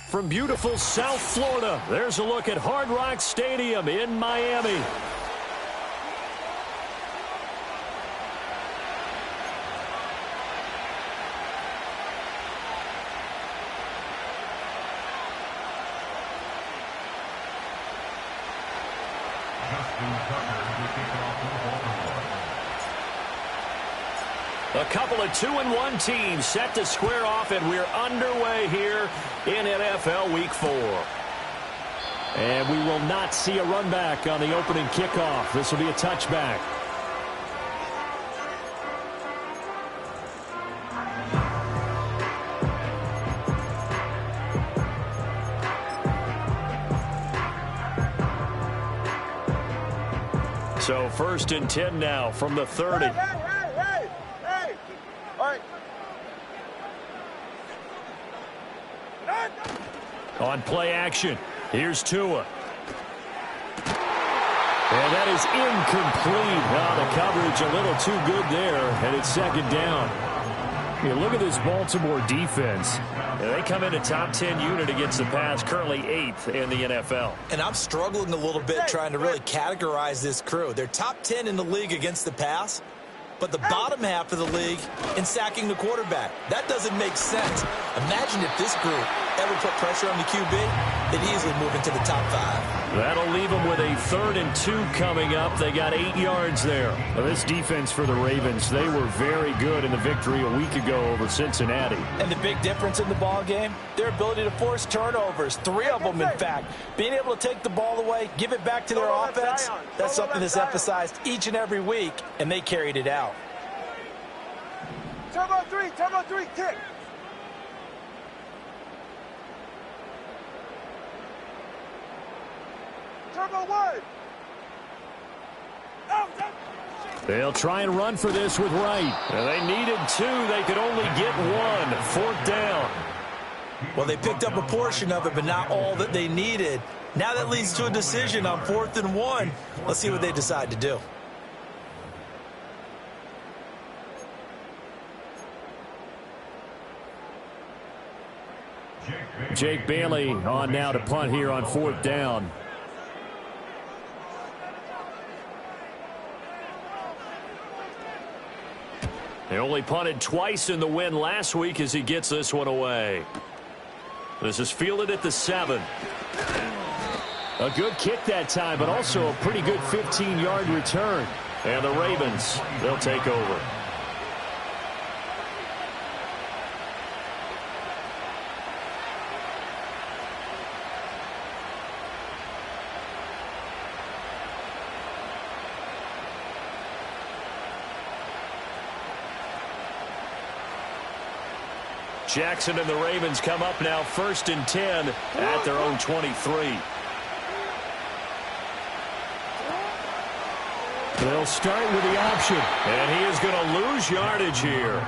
From beautiful South Florida, there's a look at Hard Rock Stadium in Miami. A couple of 2-1 teams set to square off, and we're underway here in NFL Week 4. And we will not see a run back on the opening kickoff. This will be a touchback. So 1st and 10 now from the 30. On play action, here's Tua. And that is incomplete. The coverage a little too good there, and it's 2nd down. You look at this Baltimore defense. They come in a top 10 unit against the pass, currently 8th in the NFL. And I'm struggling a little bit trying to really categorize this crew. They're top 10 in the league against the pass, but the bottom half of the league in sacking the quarterback. That doesn't make sense. Imagine if this group ever put pressure on the QB, they'd easily move into the top 5. That'll leave them with a 3rd and 2 coming up. They got 8 yards there. Well, this defense for the Ravens, they were very good in the victory a week ago over Cincinnati. And the big difference in the ball game, their ability to force turnovers, 3 of them in fact. Being able to take the ball away, give it back to their offense, that's something that's emphasized each and every week, and they carried it out. Turbo 3, kick. Turbo 1. They'll try and run for this with Wright. They needed 2. They could only get 1. 4th down. Well, they picked up a portion of it, but not all that they needed. Now that leads to a decision on 4th and 1. Let's see what they decide to do. Jake Bailey on now to punt here on 4th down. They only punted twice in the win last week as he gets this one away. This is fielded at the 7. A good kick that time, but also a pretty good 15-yard return. And the Ravens, they'll take over. Jackson and the Ravens come up now 1st and 10 at their own 23. They'll start with the option, and he is going to lose yardage here.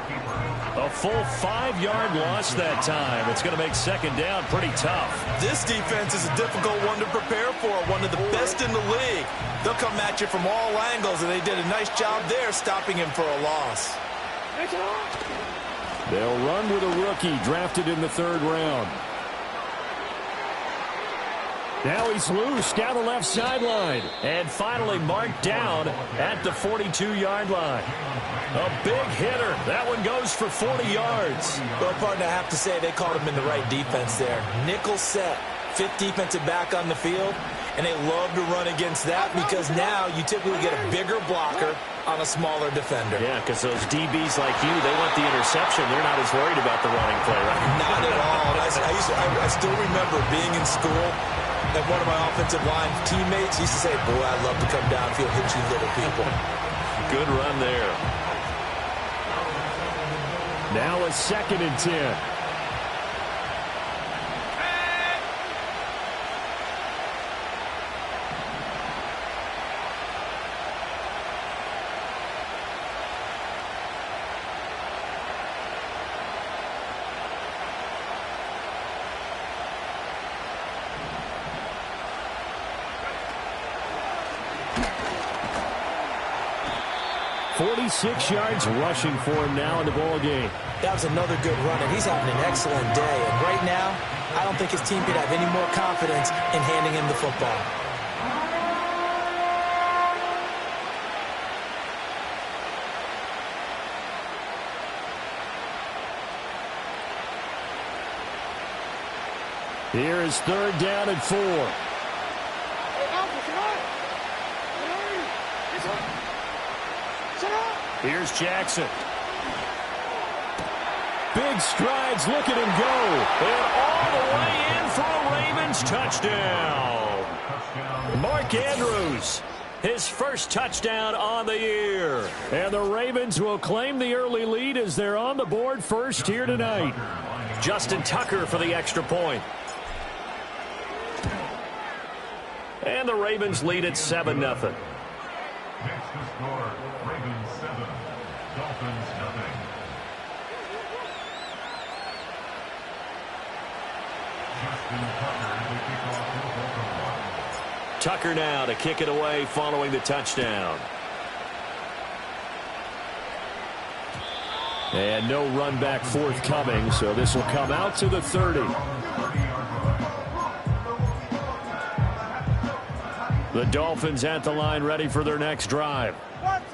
A full 5-yard loss that time. It's going to make 2nd down pretty tough. This defense is a difficult one to prepare for, one of the best in the league. They'll come at you from all angles, and they did a nice job there stopping him for a loss. They'll run with a rookie drafted in the 3rd round. Now he's loose down the left sideline. And finally marked down at the 42-yard line. A big hitter. That one goes for 40 yards. Well, partner, I have to say they called him in the right defense there. Nickel set, 5th defensive back on the field. And they love to run against that because now you typically get a bigger blocker on a smaller defender. Yeah, because those DBs like you, they want the interception. They're not as worried about the running play, right? Not at all. I still remember being in school, and one of my offensive line teammates used to say, boy, I'd love to come downfield, hit you little people. Good run there. Now a 2nd and 10. 46 yards rushing for him now in the ball game. That was another good run, and he's having an excellent day. And right now, I don't think his team could have any more confidence in handing him the football. Here is 3rd down and 4. Here's Jackson. Big strides, look at him go. And all the way in for a Ravens touchdown. Mark Andrews, his first touchdown on the year. And the Ravens will claim the early lead as they're on the board first here tonight. Justin Tucker for the extra point. And the Ravens lead at 7-0. Next to score, Ravens 7, Dolphins 0. Justin Tucker to kick off the Dolphins line. Tucker now to kick it away following the touchdown. And no run back forthcoming, so this will come out to the 30. The Dolphins at the line ready for their next drive.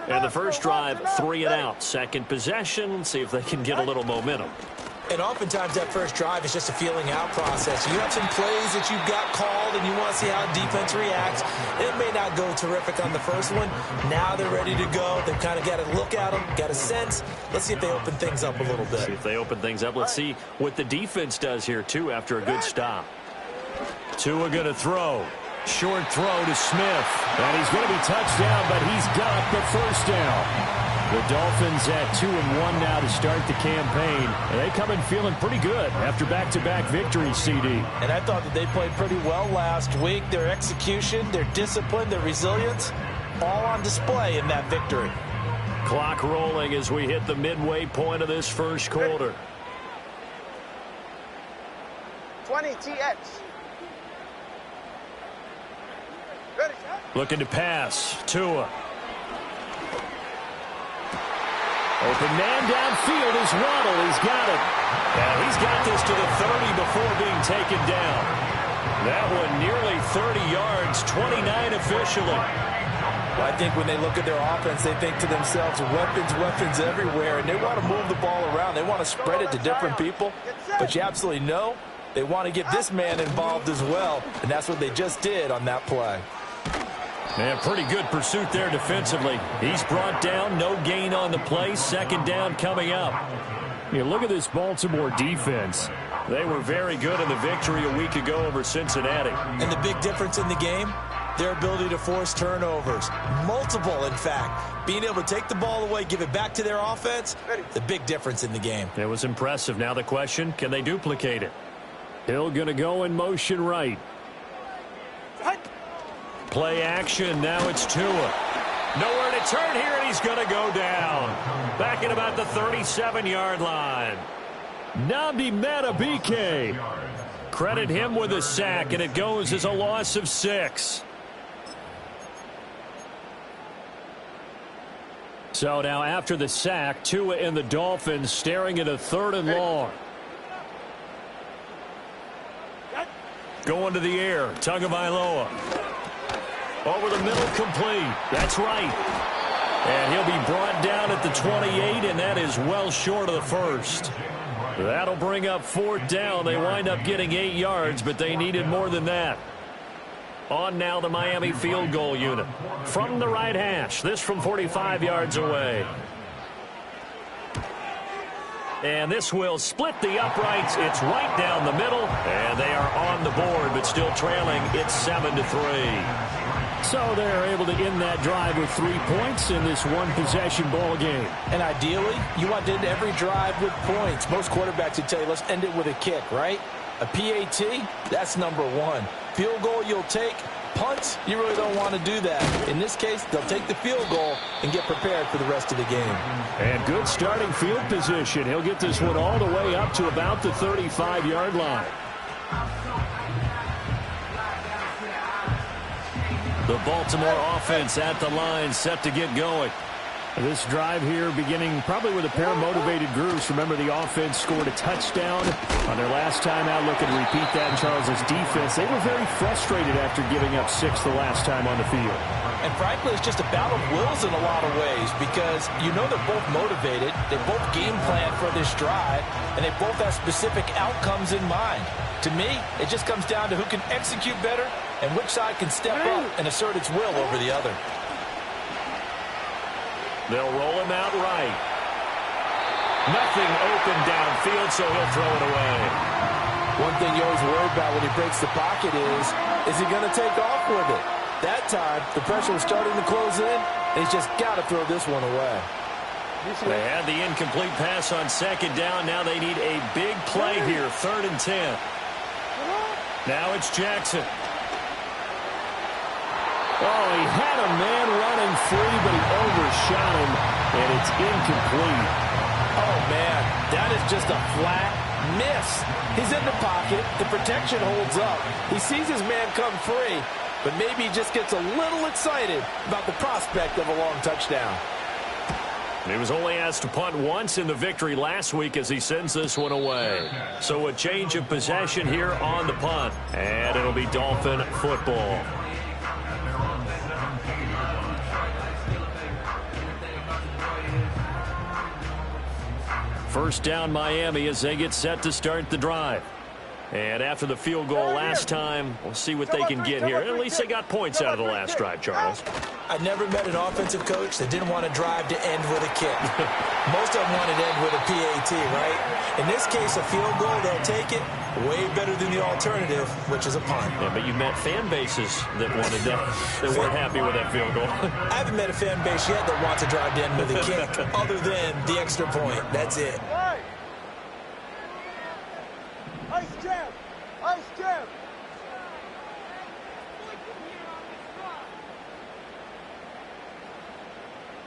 And the first drive, 3 and out. Second possession, see if they can get a little momentum. And oftentimes that first drive is just a feeling out process. You have some plays that you've got called and you want to see how defense reacts. It may not go terrific on the first one. Now they're ready to go. They've kind of got to look at them, got a sense. Let's see if they open things up a little bit. See if they open things up. Let's see what the defense does here, too, after a good stop. Tua going to throw. Short throw to Smith. And he's going to be touched down, but he's got the first down. The Dolphins at 2-1 now to start the campaign. And they come in feeling pretty good after back-to-back victories, CD. And I thought that they played pretty well last week. Their execution, their discipline, their resilience, all on display in that victory. Clock rolling as we hit the midway point of this first quarter. 20 TX. Ready, shot. Looking to pass. Tua. Open man downfield is Waddle. He's got it. And he's got this to the 30 before being taken down. That one nearly 30 yards, 29 officially. Well, I think when they look at their offense, they think to themselves, weapons everywhere, and they want to move the ball around. They want to spread it to different people. But you absolutely know they want to get this man involved as well, and that's what they just did on that play. And pretty good pursuit there defensively. He's brought down, no gain on the play. Second down coming up. You look at this Baltimore defense. They were very good in the victory a week ago over Cincinnati. And the big difference in the game, their ability to force turnovers. Multiple, in fact. Being able to take the ball away, give it back to their offense, the big difference in the game. It was impressive. Now the question, can they duplicate it? Hill going to go in motion right. Play action. Now it's Tua. Nowhere to turn here, and he's going to go down. Back at about the 37-yard line. Nnamdi Madubuike. Credit him with a sack, and it goes as a loss of 6. So now after the sack, Tua and the Dolphins staring at a 3rd and long. Going to the air. Tagovailoa. Over the middle, complete. That's right. And he'll be brought down at the 28, and that is well short of the first. That'll bring up 4th down. They wind up getting 8 yards, but they needed more than that. On now the Miami field goal unit. From the right hash. This from 45 yards away. And this will split the uprights. It's right down the middle. And they are on the board, but still trailing. It's 7-3. So they're able to end that drive with 3 points in this one-possession ball game. And ideally, you want to end every drive with points. Most quarterbacks would tell you, let's end it with a kick, right? A PAT, that's number 1. Field goal you'll take. Punts, you really don't want to do that. In this case, they'll take the field goal and get prepared for the rest of the game. And good starting field position. He'll get this one all the way up to about the 35-yard line. The Baltimore offense at the line, set to get going. This drive here beginning probably with a pair of motivated groups. Remember, the offense scored a touchdown on their last time out. Looking to repeat that in Charles's defense. They were very frustrated after giving up 6 the last time on the field. And frankly, it's just a battle of wills in a lot of ways because you know they're both motivated. They both game plan for this drive, and they both have specific outcomes in mind. To me, it just comes down to who can execute better and which side can step up and assert its will over the other. They'll roll him out right. Nothing open downfield, so he'll throw it away. One thing you always worry about when he breaks the pocket is he going to take off with it? That time, the pressure was starting to close in, and he's just got to throw this one away. They had the incomplete pass on second down. Now they need a big play here, 3rd and 10. Now it's Jackson. Oh, he had a man running free, but he overshot him, and it's incomplete. Oh, man, that is just a flat miss. He's in the pocket. The protection holds up. He sees his man come free, but maybe he just gets a little excited about the prospect of a long touchdown. He was only asked to punt once in the victory last week as he sends this one away. So a change of possession here on the punt, and it'll be Dolphin football. First down Miami as they get set to start the drive. And after the field goal last time, we'll see what they can get here. At least they got points out of the last drive, Charles. I never met an offensive coach that didn't want to drive to end with a kick. Most of them wanted to end with a PAT, right? In this case, a field goal, they'll take it. Way better than the alternative, which is a punt. Yeah, but you met fan bases that wanted that, that weren't happy with that field goal. I haven't met a fan base yet that wants to drive to end with a kick, other than the extra point. That's it. Ice jam! Ice jam!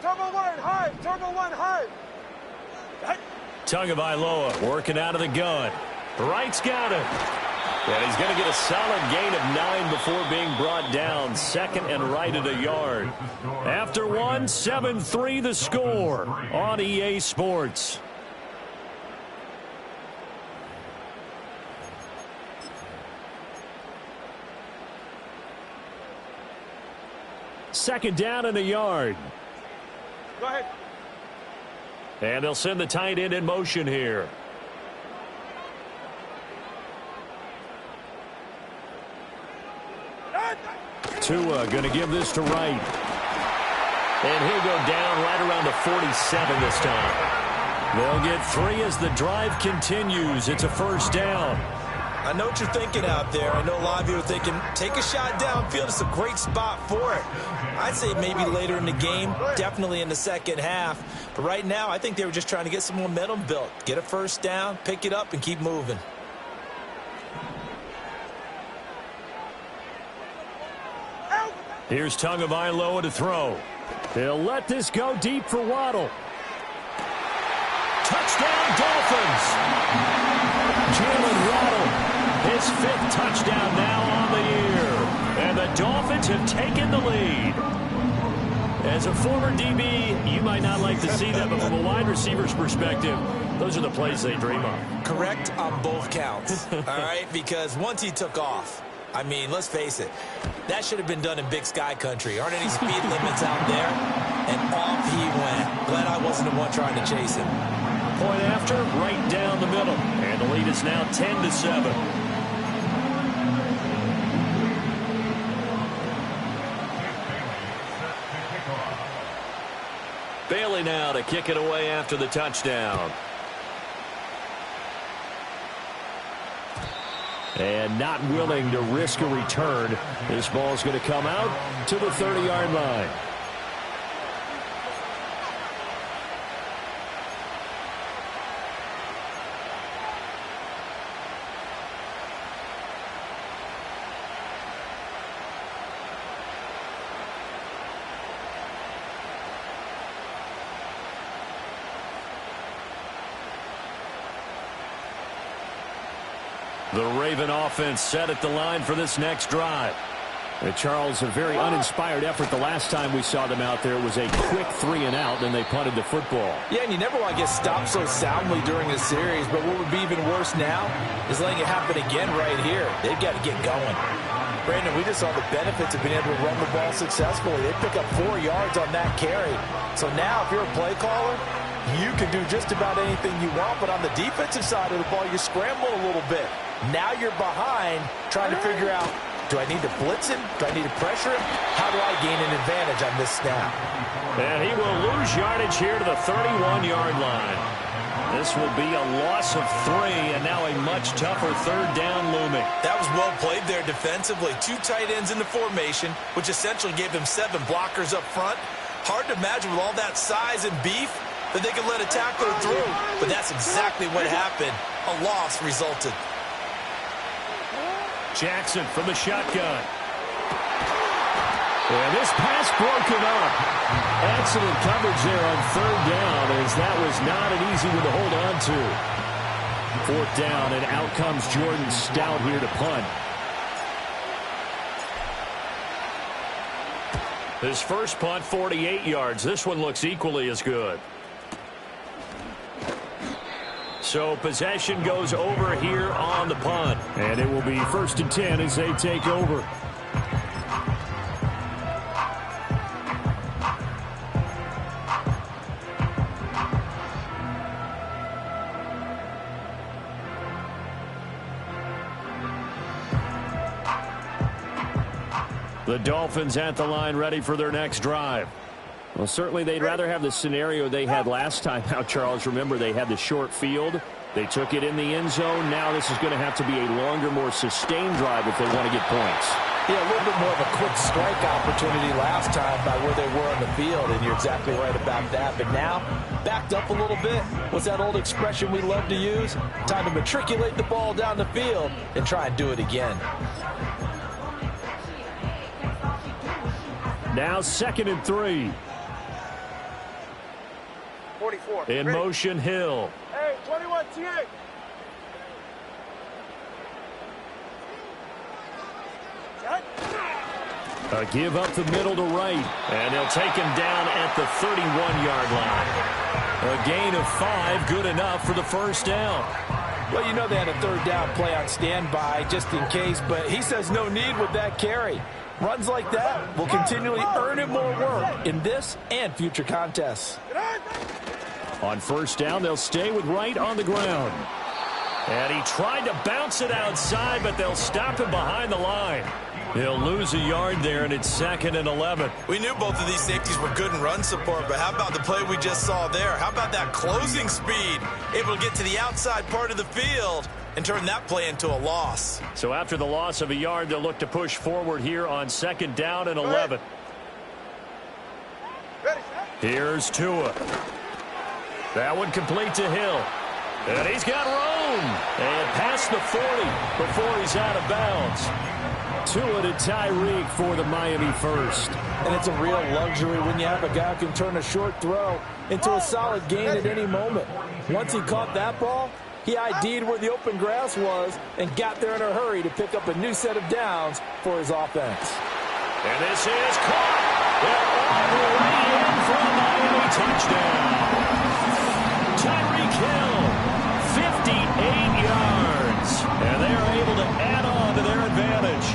Turbo 1, high! Turbo 1, high! Tagovailoa working out of the gun. Wright's got it. And he's going to get a solid gain of 9 before being brought down. 2nd and right at a yard. After 1, 7-3 the score on EA Sports. Second down and a yard. Go ahead. And they'll send the tight end in motion here. Tua going to give this to Wright. And he'll go down right around the 47 this time. They'll get 3 as the drive continues. It's a first down. I know what you're thinking out there. I know a lot of you are thinking, take a shot downfield. It's a great spot for it. I'd say maybe later in the game, definitely in the second half. But right now, I think they were just trying to get some momentum built. Get a first down, pick it up, and keep moving. Here's Tagovailoa to throw. They'll let this go deep for Waddle. Touchdown, Dolphins! Jalen Waddle, his 5th touchdown now on the year. And the Dolphins have taken the lead. As a former DB, you might not like to see that, but from a wide receiver's perspective, those are the plays they dream of. Correct on both counts, all right? Because once he took off, I mean, let's face it, that should have been done in Big Sky country. Aren't any speed limits out there? And off he went. Glad I wasn't the one trying to chase him. Point after, right down the middle. And the lead is now 10-7. Bailey now to kick it away after the touchdown. And not willing to risk a return. This ball's going to come out to the 30-yard line. The Raven offense set at the line for this next drive. Charles, a very uninspired effort the last time we saw them out there. It was a quick 3-and-out, then they punted the football. Yeah, and you never want to get stopped so soundly during a series, but what would be even worse now is letting it happen again right here. They've got to get going. Brandon, we just saw the benefits of being able to run the ball successfully. They pick up 4 yards on that carry. So now if you're a play caller, you can do just about anything you want, but on the defensive side of the ball, you scramble a little bit. Now you're behind trying to figure out, do I need to blitz him? Do I need to pressure him? How do I gain an advantage on this snap? And he will lose yardage here to the 31-yard line. This will be a loss of 3, and now a much tougher third down looming. That was well played there defensively. 2 tight ends in the formation, which essentially gave them 7 blockers up front. Hard to imagine with all that size and beef that they could let a tackler through. But that's exactly what happened. A loss resulted. Jackson from the shotgun. And this pass broken up. Excellent coverage there on third down, as that was not an easy one to hold on to. 4th down, and out comes Jordan Stout here to punt. His first punt, 48 yards. This one looks equally as good. So possession goes over here on the punt. And it will be 1st and 10 as they take over. The Dolphins at the line, ready for their next drive. Well, certainly they'd rather have the scenario they had last time. Now, Charles, remember, they had the short field. They took it in the end zone. Now this is going to have to be a longer, more sustained drive if they want to get points. Yeah, a little bit more of a quick strike opportunity last time by where they were on the field, and you're exactly right about that. But now, backed up a little bit. What's that old expression we love to use? Time to matriculate the ball down the field and try and do it again. Now 2nd and 3. 44. In Ready. motion, Hill. Hey, 21, TA. A give up the middle to right. And they'll take him down at the 31-yard line. A gain of 5, good enough for the first down. Well, you know they had a third down play on standby just in case, but he says no need with that carry. Runs like that will continually earn him more work in this and future contests. On first down, they'll stay with Wright on the ground. And he tried to bounce it outside, but they'll stop him behind the line. He'll lose a yard there, and it's 2nd and 11. We knew both of these safeties were good in run support, but how about the play we just saw there? How about that closing speed? Able to get to the outside part of the field and turn that play into a loss. So after the loss of a yard, they'll look to push forward here on 2nd down and 11. Here's Tua. That one complete to Hill. And he's got room. And past the 40 before he's out of bounds. Tua to Tyreek for the Miami first. And it's a real luxury when you have a guy who can turn a short throw into a solid gain at any moment. Once he caught that ball, he ID'd where the open grass was and got there in a hurry to pick up a new set of downs for his offense. And this is caught. They're all the way in for a Miami touchdown. Tyreek Hill, 58 yards. And they are able to add on to their advantage.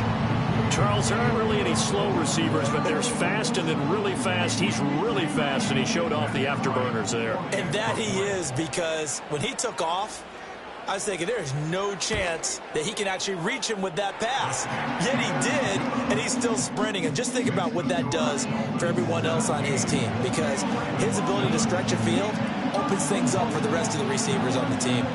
Charles, there aren't really any slow receivers, but there's fast and then really fast. He's really fast, and he showed off the afterburners there. And that he is, because when he took off, I was thinking there's no chance that he can actually reach him with that pass. Yet he did, and he's still sprinting. And just think about what that does for everyone else on his team, because his ability to stretch a field opens things up for the rest of the receivers on the team.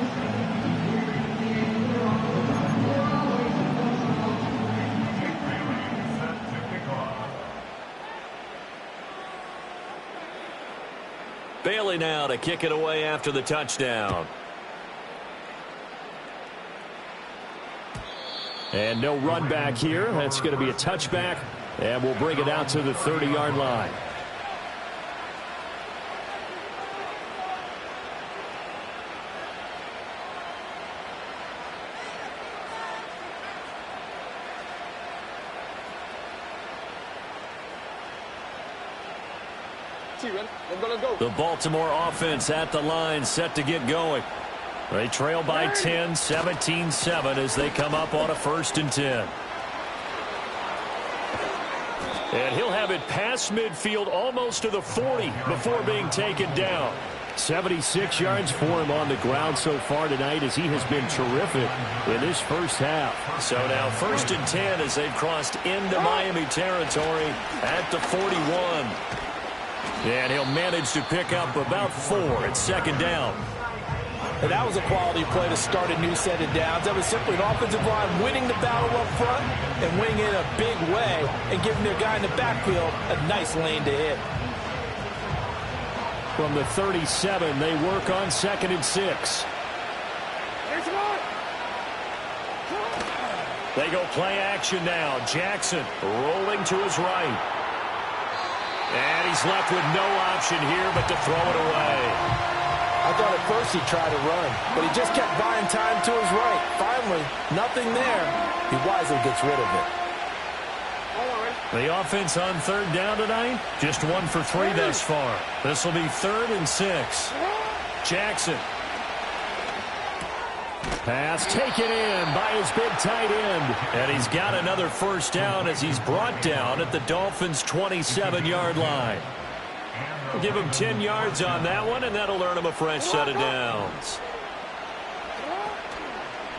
Bailey now to kick it away after the touchdown. And no run back here. That's going to be a touchback, and we'll bring it out to the 30-yard line. The Baltimore offense at the line, set to get going. They trail by 10, 17-7 as they come up on a 1st and 10. And he'll have it past midfield almost to the 40 before being taken down. 76 yards for him on the ground so far tonight as he has been terrific in this first half. So now 1st and 10 as they've crossed into Miami territory at the 41. And he'll manage to pick up about 4 at 2nd down. And that was a quality play to start a new set of downs. That was simply an offensive line winning the battle up front and winning it in a big way and giving their guy in the backfield a nice lane to hit. From the 37, they work on 2nd and 6. They go play action now. Jackson rolling to his right. And he's left with no option here but to throw it away. I thought at first he tried to run, but he just kept buying time to his right. Finally, nothing there. He wisely gets rid of it. The offense on 3rd down tonight, just 1 for 3 thus far. This will be 3rd and 6. Jackson. Pass taken in by his big tight end. And he's got another 1st down as he's brought down at the Dolphins' 27-yard line. We'll give him 10 yards on that one, and that'll earn him a fresh set of downs.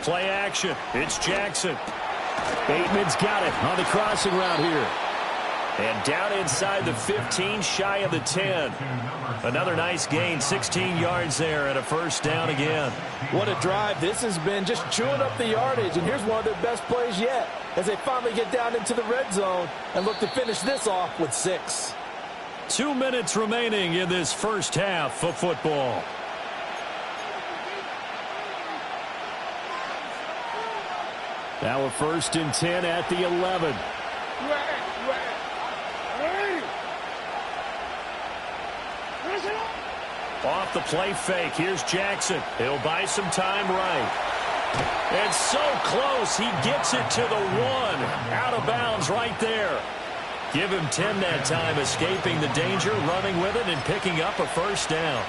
Play action. It's Jackson. Bateman's got it on the crossing route here. And down inside the 15, shy of the 10. Another nice gain, 16 yards there and a 1st down again. What a drive this has been, just chewing up the yardage. And here's one of their best plays yet as they finally get down into the red zone and look to finish this off with 6. 2 minutes remaining in this first half of football. Now a 1st and 10 at the 11. Off the play fake. Here's Jackson. He'll buy some time right. And so close. He gets it to the 1. Out of bounds right there. Give him 10 that time, escaping the danger, running with it, and picking up a 1st down.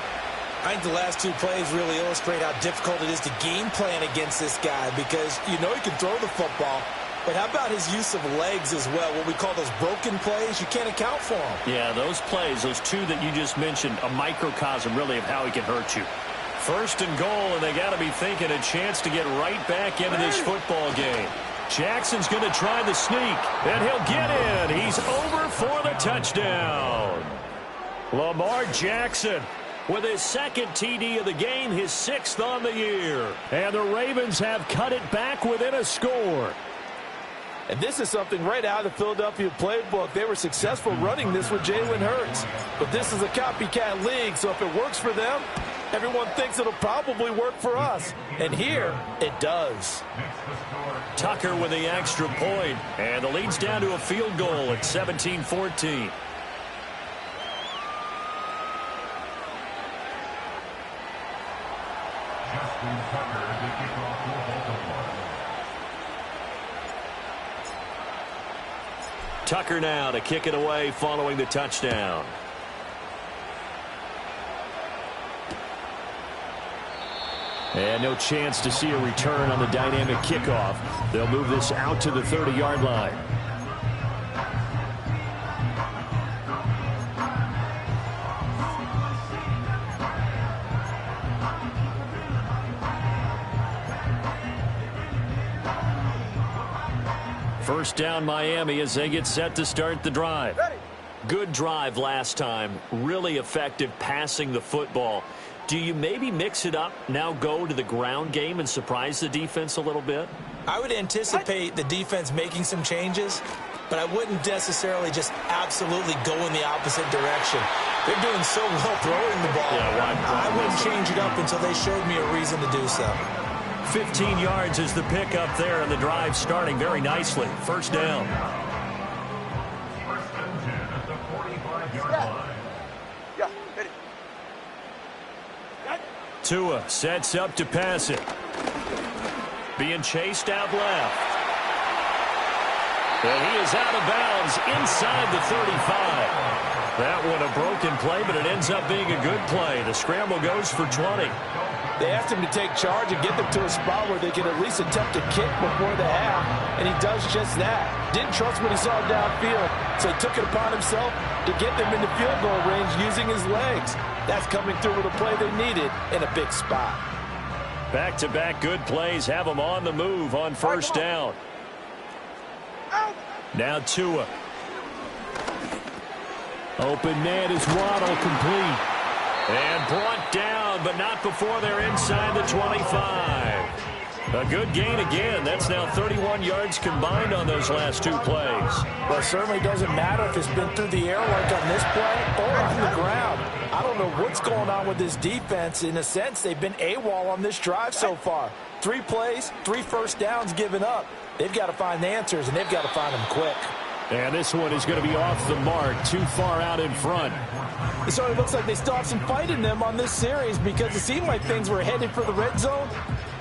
I think the last 2 plays really illustrate how difficult it is to game plan against this guy because you know he can throw the football, but how about his use of legs as well? What we call those broken plays, you can't account for them. Yeah, those plays, those 2 that you just mentioned, a microcosm really of how he can hurt you. 1st and goal, and they got to be thinking a chance to get right back into this football game. Jackson's going to try the sneak, and he'll get in. He's over for the touchdown. Lamar Jackson with his 2nd TD of the game, his 6th on the year. And the Ravens have cut it back within a score. And this is something right out of the Philadelphia playbook. They were successful running this with Jalen Hurts. But this is a copycat league, so if it works for them, everyone thinks it'll probably work for us. And here, it does. Tucker with the extra point, and the lead's down to a field goal at 17-14. Tucker now to kick it away following the touchdown. And no chance to see a return on the dynamic kickoff. They'll move this out to the 30-yard line. First down Miami as they get set to start the drive. Good drive last time. Really effective passing the football. Do you maybe mix it up, now go to the ground game and surprise the defense a little bit? I would anticipate the defense making some changes, but I wouldn't necessarily just absolutely go in the opposite direction. They're doing so well throwing the ball. Yeah, I wouldn't change it up until they showed me a reason to do so. 15 yards is the pickup there, and the drive starting very nicely. First down. Tua sets up to pass it. Being chased out left. And he is out of bounds inside the 35. That one a broken play, but it ends up being a good play. The scramble goes for 20. They asked him to take charge and get them to a spot where they could at least attempt a kick before the half, and he does just that. Didn't trust what he saw downfield, so he took it upon himself to get them into field goal range using his legs. That's coming through with a play they needed in a big spot. Back-to-back good plays have them on the move on first down. Now Tua. Open man is Waddle, complete. And brought down, but not before they're inside the 25. A good gain again. That's now 31 yards combined on those last two plays. Well, it certainly doesn't matter if it's been through the air like on this play or on the ground. I don't know what's going on with this defense. In a sense, they've been AWOL on this drive so far. 3 plays, 3 first downs given up. They've got to find the answers, and they've got to find them quick. And this one is going to be off the mark, too far out in front. It certainly looks like they still have some fight in them on this series because it seemed like things were headed for the red zone.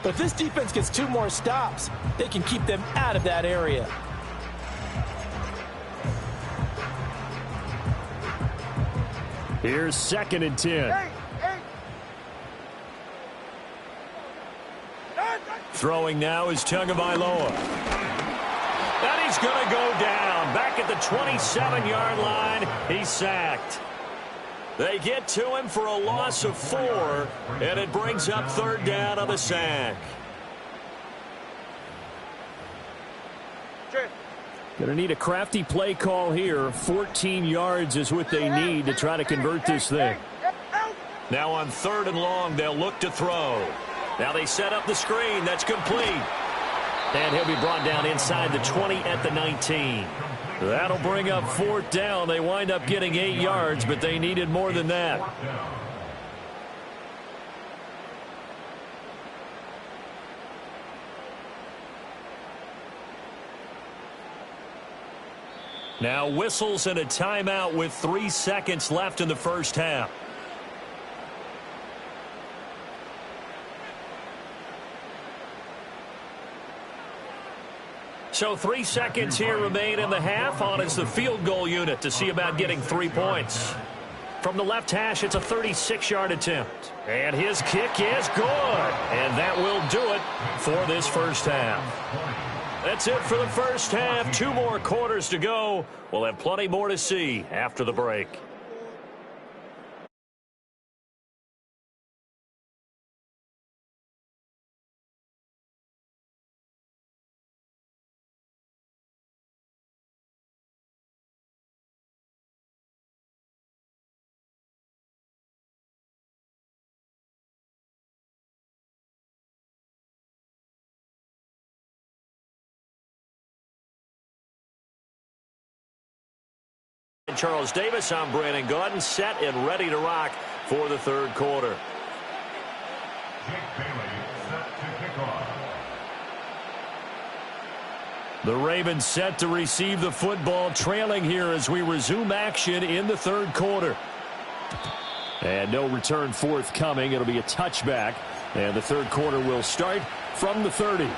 But if this defense gets 2 more stops, they can keep them out of that area. Here's 2nd and 10. Throwing now is Tagovailoa. And he's going to go down. Back at the 27-yard line, he's sacked. They get to him for a loss of 4, and it brings up 3rd down on the sack. Going to need a crafty play call here. 14 yards is what they need to try to convert this thing. Now on 3rd and long, they'll look to throw. Now they set up the screen. That's complete. And he'll be brought down inside the 20 at the 19. That'll bring up 4th down. They wind up getting 8 yards, but they needed more than that. Now whistles and a timeout with 3 seconds left in the first half. So 3 seconds here remain in the half. On is the field goal unit to see about getting 3 points. From the left hash, it's a 36-yard attempt. And his kick is good. And that will do it for this first half. That's it for the first half. 2 more quarters to go. We'll have plenty more to see after the break. Charles Davis, I'm Brandon Gaudin, set and ready to rock for the 3rd quarter. Jake Bailey set to kick off. The Ravens set to receive the football, trailing here as we resume action in the 3rd quarter. And no return forthcoming. It'll be a touchback. And the 3rd quarter will start from the 30.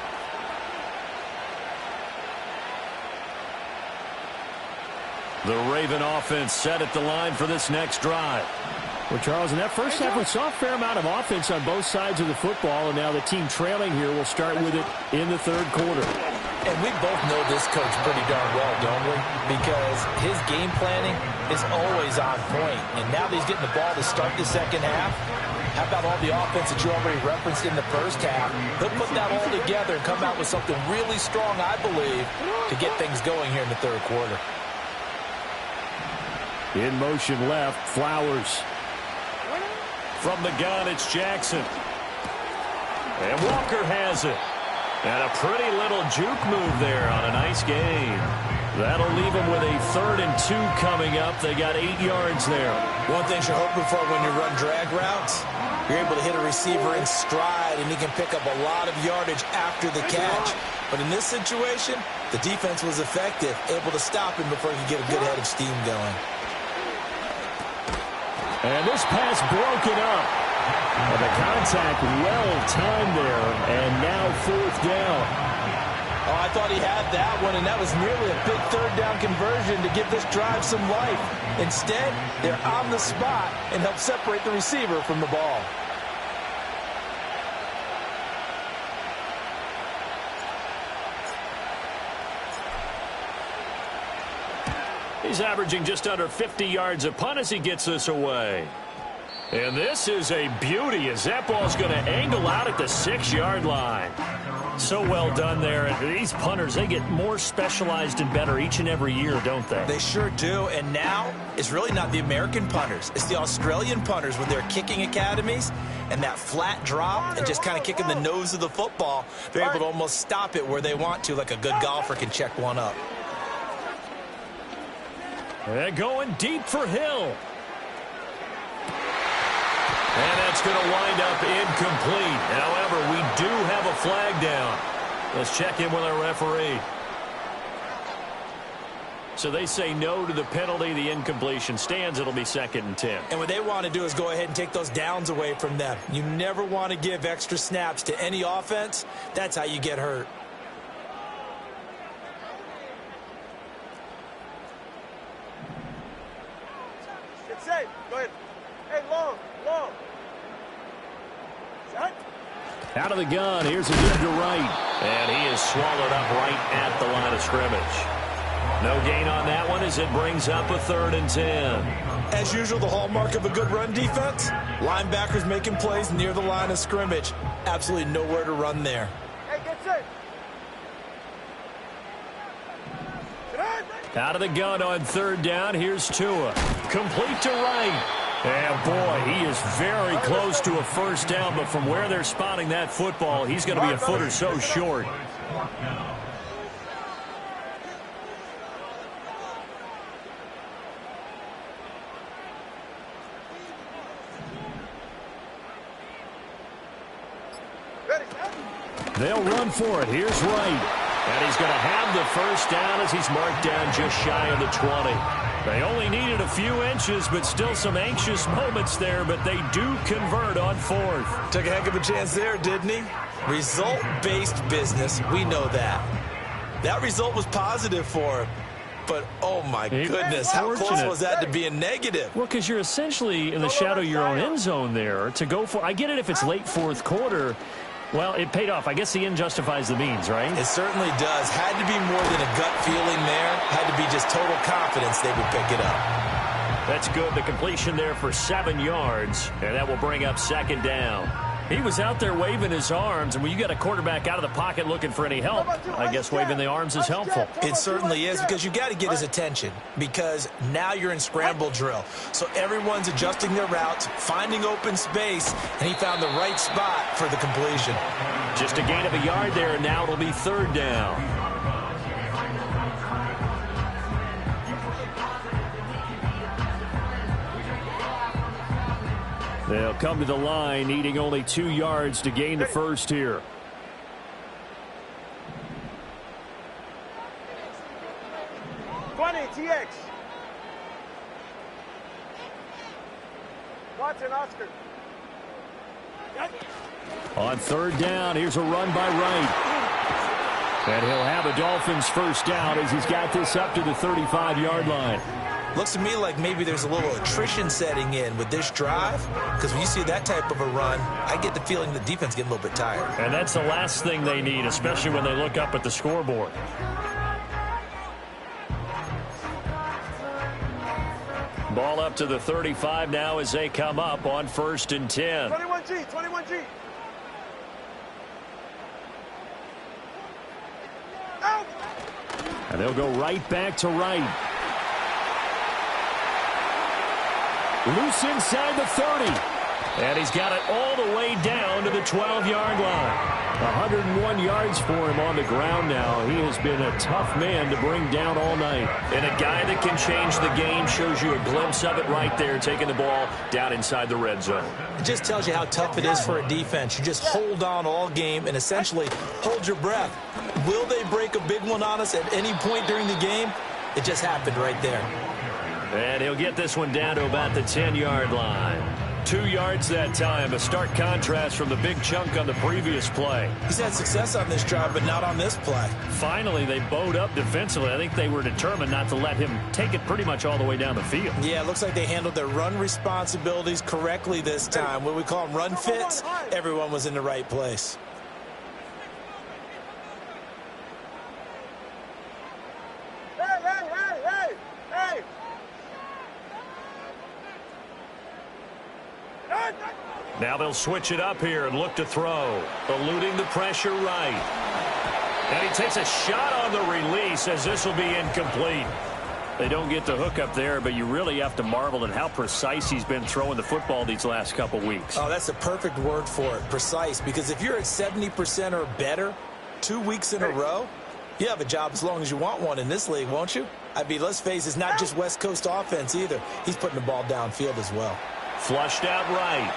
The Raven offense set at the line for this next drive. Well, Charles, in that first half, we saw a fair amount of offense on both sides of the football, and now the team trailing here will start with it in the 3rd quarter. And we both know this coach pretty darn well, don't we? Because his game planning is always on point. And now that he's getting the ball to start the second half, how about all the offense that you already referenced in the first half? He'll put that all together and come out with something really strong, I believe, to get things going here in the 3rd quarter. In motion left, Flowers. From the gun, it's Jackson. And Walker has it. And a pretty little juke move there on a nice gain. That'll leave them with a 3rd and 2 coming up. They got 8 yards there. One thing you're hoping for when you run drag routes, you're able to hit a receiver in stride, and he can pick up a lot of yardage after the catch. But in this situation, the defense was effective, able to stop him before he could get a good head of steam going. And this pass broken up. And the contact well timed there. And now 4th down. Oh, I thought he had that one, and that was nearly a big third down conversion to give this drive some life. Instead, they're on the spot and help separate the receiver from the ball. He's averaging just under 50 yards a punt as he gets this away. And this is a beauty as that ball's going to angle out at the 6-yard line. So well done there. And these punters, they get more specialized and better each and every year, don't they? They sure do. And now it's really not the American punters. It's the Australian punters with their kicking academies and that flat drop and just kind of kicking the nose of the football. They're able to almost stop it where they want to, like a good golfer can check one up. They're going deep for Hill. And that's going to wind up incomplete. However, we do have a flag down. Let's check in with our referee. So they say no to the penalty. The incompletion stands. It'll be 2nd and 10. And what they want to do is go ahead and take those downs away from them. You never want to give extra snaps to any offense. That's how you get hurt. It's safe. Go ahead. Hey, long. Out of the gun, here's a give to right. And he is swallowed up right at the line of scrimmage. No gain on that one as it brings up a 3rd and 10. As usual, the hallmark of a good run defense, linebackers making plays near the line of scrimmage. Absolutely nowhere to run there. Hey, get safe. Out of the gun on 3rd down, here's Tua. Complete to right. And, boy, he is very close to a 1st down, but from where they're spotting that football, he's going to be a foot or so short. They'll run for it. Here's Wright. And he's going to have the 1st down as he's marked down just shy of the 20. They only needed a few inches, but still some anxious moments there, but they do convert on 4th. Took a heck of a chance there, didn't he? Result-based business, we know that. That result was positive for him. But, oh, my goodness, how close was that to being negative? Well, because you're essentially in the shadow of your own end zone there to go for. I get it if it's late 4th quarter. Well, it paid off. I guess the end justifies the means, right? It certainly does. Had to be more than a gut feeling there. Had to be just total confidence they would pick it up. That's good. The completion there for 7 yards, and that will bring up 2nd down. He was out there waving his arms, and when you got a quarterback out of the pocket looking for any help, I guess waving the arms is helpful. It certainly is, because you got to get his attention, because now you're in scramble drill. So everyone's adjusting their routes, finding open space, and he found the right spot for the completion. Just a gain of a yard there, and now it'll be 3rd down. They'll come to the line, needing only 2 yards to gain the 1st here. TX. Watson, Oscar. On 3rd down, here's a run by Wright. And he'll have a Dolphins 1st down as he's got this up to the 35-yard line. Looks to me like maybe there's a little attrition setting in with this drive, because when you see that type of a run, I get the feeling the defense getting a little bit tired. And that's the last thing they need, especially when they look up at the scoreboard. Ball up to the 35 now as they come up on 1st and 10. 21G, 21G. Out. And they'll go right back to Wright. Loose inside the 30. And he's got it all the way down to the 12-yard line. 101 yards for him on the ground now. He has been a tough man to bring down all night. And a guy that can change the game, shows you a glimpse of it right there, taking the ball down inside the red zone. It just tells you how tough it is for a defense. You just hold on all game and essentially hold your breath. Will they break a big one on us at any point during the game? It just happened right there. And he'll get this one down to about the 10-yard line. 2 yards that time. A stark contrast from the big chunk on the previous play. He's had success on this drive, but not on this play. Finally, they bowed up defensively. I think they were determined not to let him take it pretty much all the way down the field. Yeah, it looks like they handled their run responsibilities correctly this time. What we call them run fits, everyone was in the right place. Now they'll switch it up here and look to throw. Eluding the pressure right. And he takes a shot on the release as this will be incomplete. They don't get the hook up there, but you really have to marvel at how precise he's been throwing the football these last couple weeks. Oh, that's the perfect word for it, precise, because if you're at 70% or better 2 weeks in a row, you have a job as long as you want one in this league, won't you? I mean, let's face it, it's not just West Coast offense either. He's putting the ball downfield as well. Flushed out right.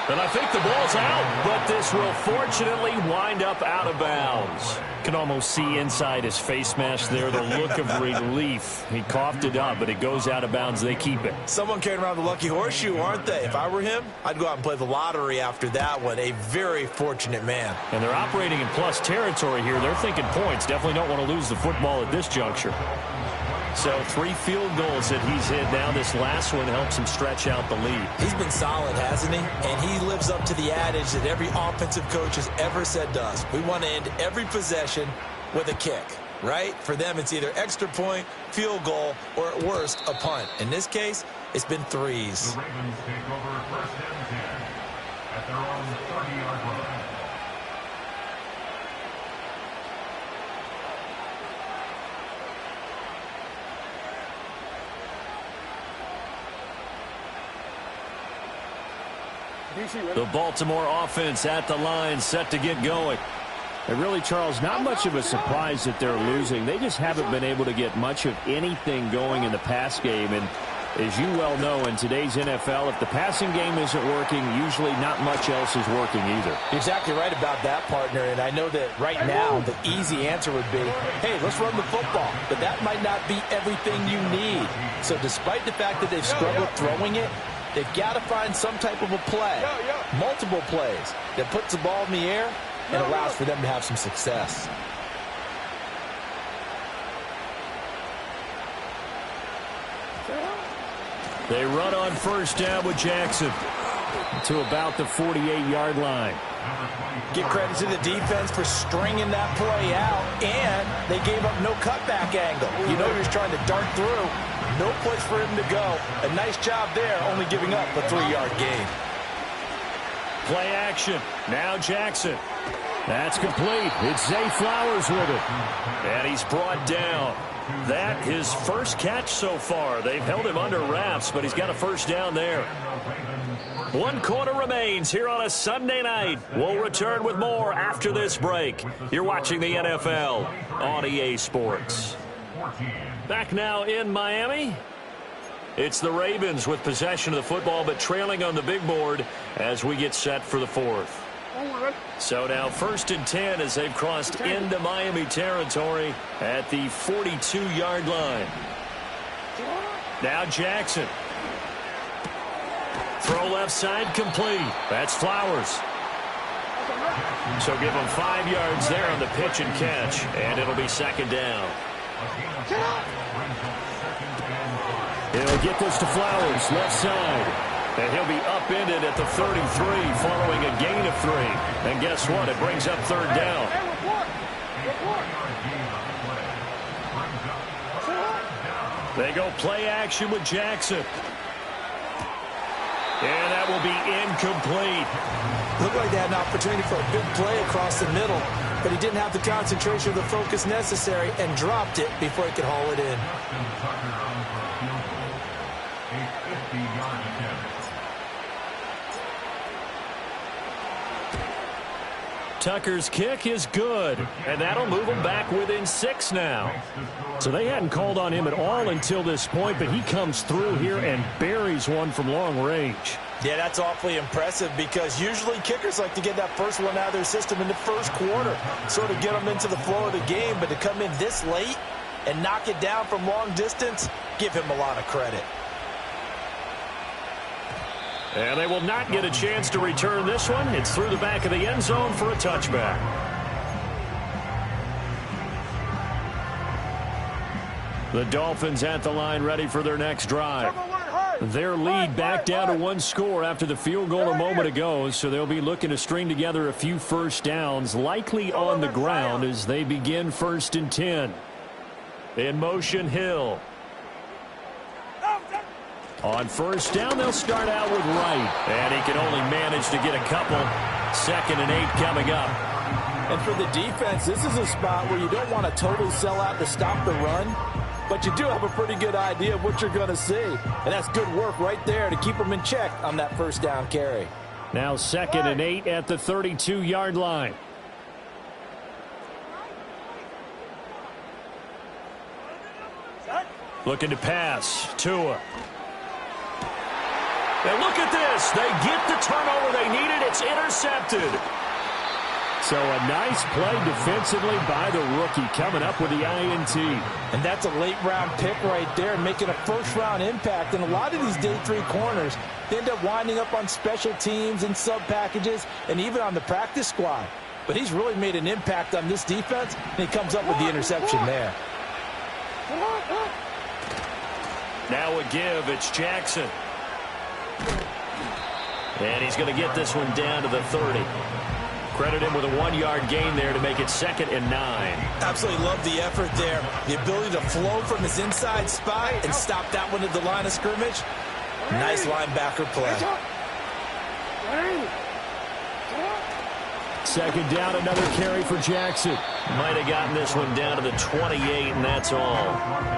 And I think the ball's out, but this will fortunately wind up out of bounds. Can almost see inside his face mask there the look of relief. He coughed it up, but it goes out of bounds. They keep it. Someone carrying around the lucky horseshoe, aren't they? If I were him, I'd go out and play the lottery after that one. A very fortunate man. And they're operating in plus territory here. They're thinking points. Definitely don't want to lose the football at this juncture. So 3 field goals that he's hit now. This last one helps him stretch out the lead. He's been solid, hasn't he? And he lives up to the adage that every offensive coach has ever said to us. We want to end every possession with a kick, right? For them, it's either extra point, field goal, or at worst, a punt. In this case, it's been threes. The Ravens take over first and 10 at their own 30-yard line. The Baltimore offense at the line, set to get going. And really, Charles, not much of a surprise that they're losing. They just haven't been able to get much of anything going in the pass game. And as you well know, in today's NFL, if the passing game isn't working, usually not much else is working either. Exactly right about that, partner. And I know that right now the easy answer would be, hey, let's run the football. But that might not be everything you need. So despite the fact that they've struggled throwing it, they've got to find some type of a play, multiple plays, that puts the ball in the air and allows for them to have some success. They run on first down with Jackson to about the 48-yard line. Give credit to the defense for stringing that play out, and they gave up no cutback angle. You know he was trying to dart through. No place for him to go. A nice job there, only giving up a 3-yard gain. Play action. Now Jackson. That's complete. It's Zay Flowers with it. And he's brought down. That his first catch so far. They've held him under wraps, but he's got a first down there. 1 quarter remains here on a Sunday night. We'll return with more after this break. You're watching the NFL on EA Sports. Back now in Miami. It's the Ravens with possession of the football, but trailing on the big board as we get set for the 4th. So now 1st and 10 as they've crossed into Miami territory at the 42-yard line. Now Jackson. Throw left side complete. That's Flowers. So give them 5 yards there on the pitch and catch, and it'll be 2nd down. He'll get this to Flowers, left side. And he'll be upended at the 33 following a gain of 3. And guess what? It brings up 3rd down. They go play action with Jackson. And that will be incomplete. Looked like they had an opportunity for a big play across the middle, but he didn't have the concentration or the focus necessary and dropped it before he could haul it in. Tucker's kick is good, and that'll move them back within 6 now. So they hadn't called on him at all until this point, but he comes through here and buries one from long range. Yeah, that's awfully impressive because usually kickers like to get that first one out of their system in the first quarter, sort of get them into the flow of the game, but to come in this late and knock it down from long distance, give him a lot of credit. And they will not get a chance to return this one. It's through the back of the end zone for a touchback. The Dolphins at the line ready for their next drive. Their lead back down to one score after the field goal a moment ago, so they'll be looking to string together a few first downs, likely on the ground as they begin 1st and 10. In motion, Hill. On first down, they'll start out with Wright. And he can only manage to get a couple. 2nd and 8 coming up. And for the defense, this is a spot where you don't want to totally sell out to stop the run, but you do have a pretty good idea of what you're going to see. And that's good work right there to keep them in check on that first down carry. Now 2nd and 8 at the 32-yard line. Looking to pass. Tua. And look at this. They get the turnover they needed. It's intercepted. So a nice play defensively by the rookie coming up with the INT. And that's a late-round pick right there, making a first-round impact. And a lot of these day 3 corners, they end up winding up on special teams and sub-packages and even on the practice squad. But he's really made an impact on this defense, and he comes up with the interception there. Now a give. It's Jackson. And he's going to get this one down to the 30. Credit him with a 1-yard gain there to make it 2nd and 9. Absolutely love the effort there. The ability to flow from his inside spot and stop that one at the line of scrimmage. Nice linebacker play. 2nd down, another carry for Jackson. Might have gotten this one down to the 28, and that's all.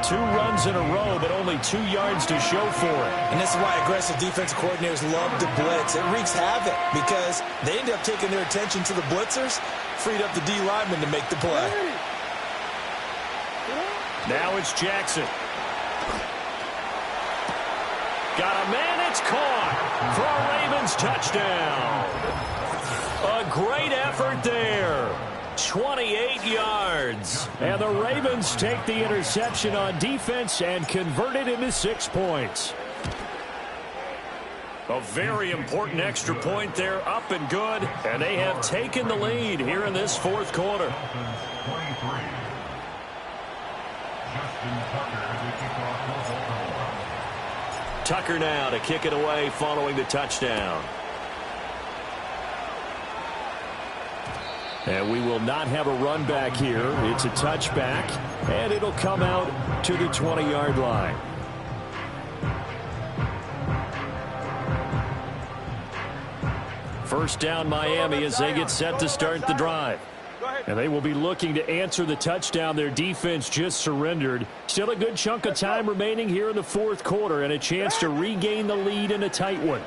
2 runs in a row, but only 2 yards to show for it. And this is why aggressive defensive coordinators love to blitz. It wreaks havoc because they end up taking their attention to the blitzers, freed up the D lineman to make the play. Now it's Jackson. Got a man, it's caught for a Ravens touchdown. A great effort there. 28 yards. And the Ravens take the interception on defense and convert it into 6 points. A very important extra point there, up and good. And they have taken the lead here in this 4th quarter. Tucker now to kick it away following the touchdown. And we will not have a run back here. It's a touchback, and it'll come out to the 20-yard line. First down, Miami, as they get set to start the drive. And they will be looking to answer the touchdown their defense just surrendered. Still a good chunk of time remaining here in the 4th quarter and a chance to regain the lead in a tight one.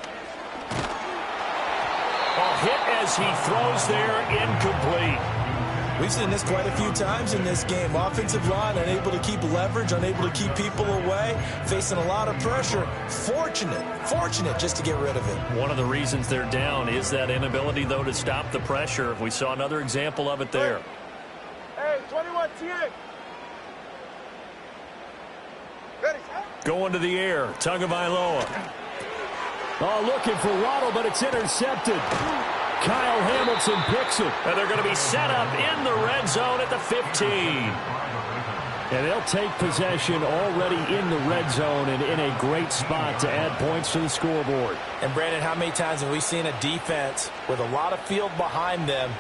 A hit as he throws there, incomplete. We've seen this quite a few times in this game. Offensive line unable to keep leverage, unable to keep people away, facing a lot of pressure. Fortunate just to get rid of it. One of the reasons they're down is that inability, though, to stop the pressure. We saw another example of it there. Hey, 21 TA. Ready. Going to the air, Tagovailoa. Oh, looking for Waddle, but it's intercepted. Kyle Hamilton picks it. And they're going to be set up in the red zone at the 15. And they'll take possession already in the red zone and in a great spot to add points to the scoreboard. And, Brandon, how many times have we seen a defense with a lot of field behind them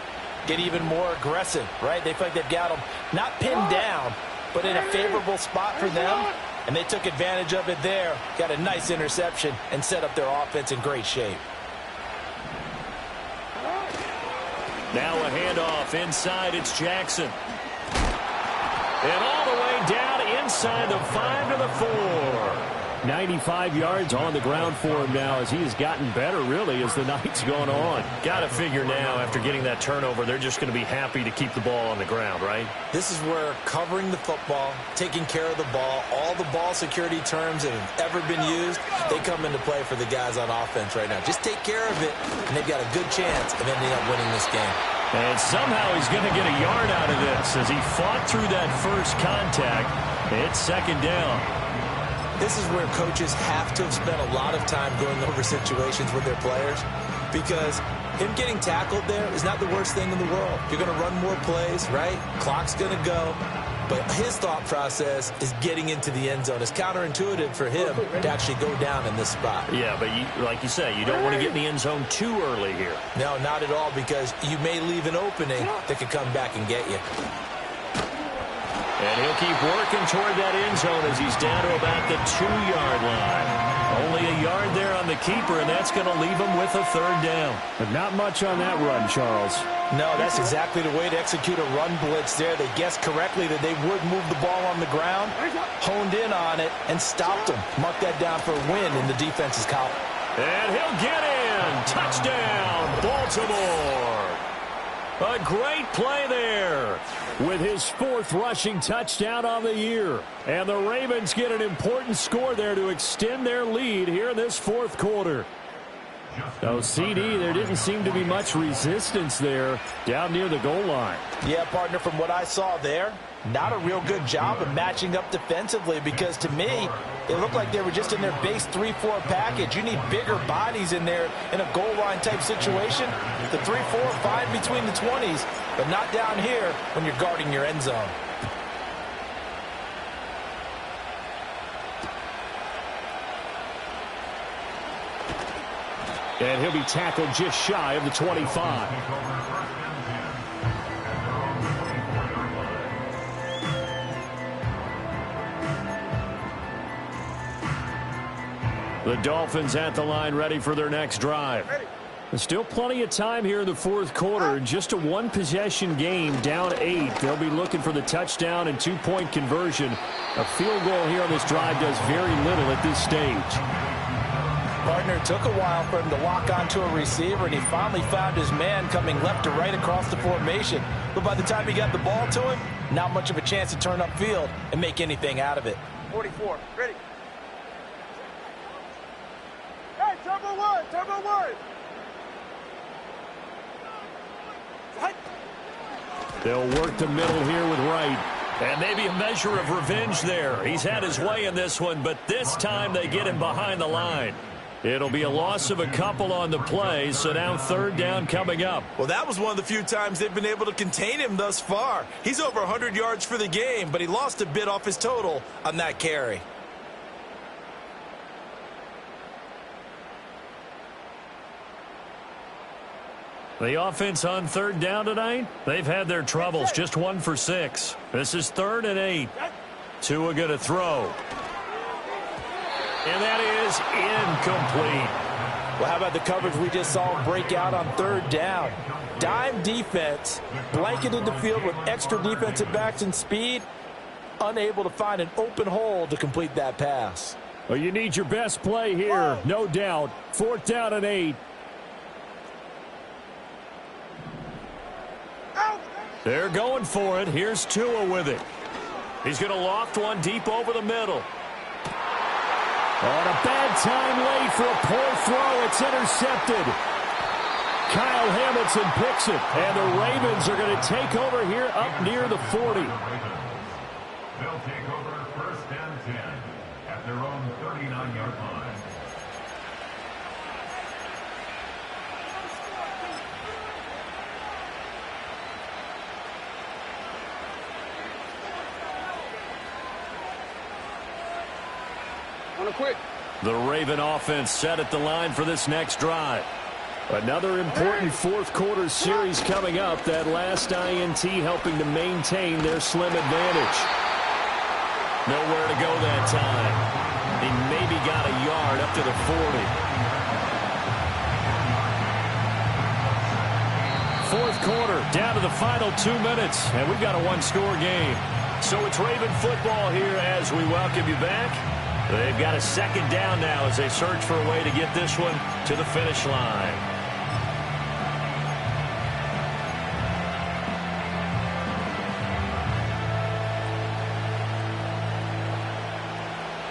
get even more aggressive, right? They feel like they've got them not pinned down, but in a favorable spot for them. And they took advantage of it there, got a nice interception, and set up their offense in great shape. Now a handoff inside. It's Jackson. And all the way down inside the 5 to the 4. 95 yards on the ground for him now as he has gotten better, really, as the night's gone on. Got to figure now, after getting that turnover, they're just going to be happy to keep the ball on the ground, right? This is where covering the football, taking care of the ball, all the ball security terms that have ever been used, they come into play for the guys on offense right now. Just take care of it, and they've got a good chance of ending up winning this game. And somehow he's going to get a yard out of this as he fought through that first contact. It's 2nd down. This is where coaches have to have spent a lot of time going over situations with their players, because him getting tackled there is not the worst thing in the world. You're going to run more plays, right? Clock's going to go. But his thought process is getting into the end zone. It's counterintuitive for him to actually go down in this spot. Yeah, but like you say, you don't want to get in the end zone too early here. No, not at all, because you may leave an opening that could come back and get you. And he'll keep working toward that end zone as he's down to about the 2-yard line. Only a yard there on the keeper, and that's going to leave him with a third down. But not much on that run, Charles. No, that's exactly the way to execute a run blitz there. They guessed correctly that they would move the ball on the ground, honed in on it, and stopped them. Mark that down for a win in the defense's column. And he'll get in. Touchdown, Baltimore. A great play there with his 4th rushing touchdown on the year. And the Ravens get an important score there to extend their lead here in this 4th quarter. So, CD, there didn't seem to be much resistance there down near the goal line. Yeah, partner, from what I saw there, not a real good job of matching up defensively, because to me, it looked like they were just in their base 3-4 package. You need bigger bodies in there in a goal line type situation. The 3-4, fine between the 20s, but not down here when you're guarding your end zone. And he'll be tackled just shy of the 25. The Dolphins at the line, ready for their next drive. There's still plenty of time here in the 4th quarter. Just a 1-possession game, down 8. They'll be looking for the touchdown and 2-point conversion. A field goal here on this drive does very little at this stage. Partner, it took a while for him to lock onto a receiver, and he finally found his man coming left to right across the formation. But by the time he got the ball to him, not much of a chance to turn upfield and make anything out of it. 44, ready. Hey, turbo one, turbo one. They'll work the middle here with Wright. And maybe a measure of revenge there. He's had his way in this one, but this time they get him behind the line. It'll be a loss of a couple on the play, so now 3rd down coming up. Well, that was one of the few times they've been able to contain him thus far. He's over 100 yards for the game, but he lost a bit off his total on that carry. The offense on 3rd down tonight, they've had their troubles, just 1 for 6. This is 3rd and 8. Tua going to throw. And that is incomplete. Well, how about the coverage we just saw him break out on 3rd down? Dime defense, blanketed the field with extra defensive backs and speed, unable to find an open hole to complete that pass. Well, you need your best play here, no doubt. 4th down and 8. They're going for it. Here's Tua with it. He's going to loft one deep over the middle. On a bad time late for a poor throw. It's intercepted. Kyle Hamilton picks it. And the Ravens are going to take over here up near the 40. They'll take over 1st and 10 at their own 39-yard line. The Raven offense set at the line for this next drive. Another important 4th quarter series coming up. That last INT helping to maintain their slim advantage. Nowhere to go that time. He maybe got a yard up to the 40. 4th quarter, down to the final 2 minutes, and we've got a 1-score game. So it's Raven football here as we welcome you back. They've got a 2nd down now as they search for a way to get this one to the finish line.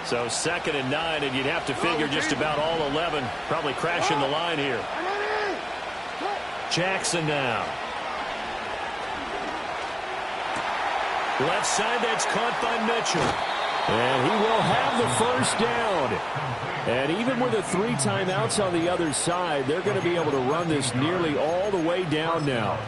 So 2nd and 9, and you'd have to figure just about all 11 probably crashing the line here. Jackson now. Left side, that's caught by Mitchell. And he will have the first down. And even with the 3 timeouts on the other side, they're going to be able to run this nearly all the way down now.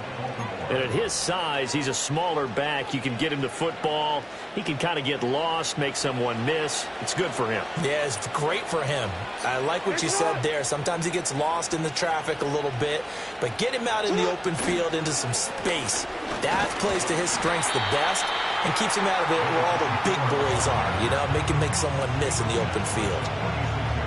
And at his size, he's a smaller back. You can get him to football. He can kind of get lost, make someone miss. It's good for him. Yeah, it's great for him. I like what you said there. Sometimes he gets lost in the traffic a little bit, but get him out in the open field into some space. That plays to his strengths the best and keeps him out of it where all the big boys are, you know, make someone miss in the open field.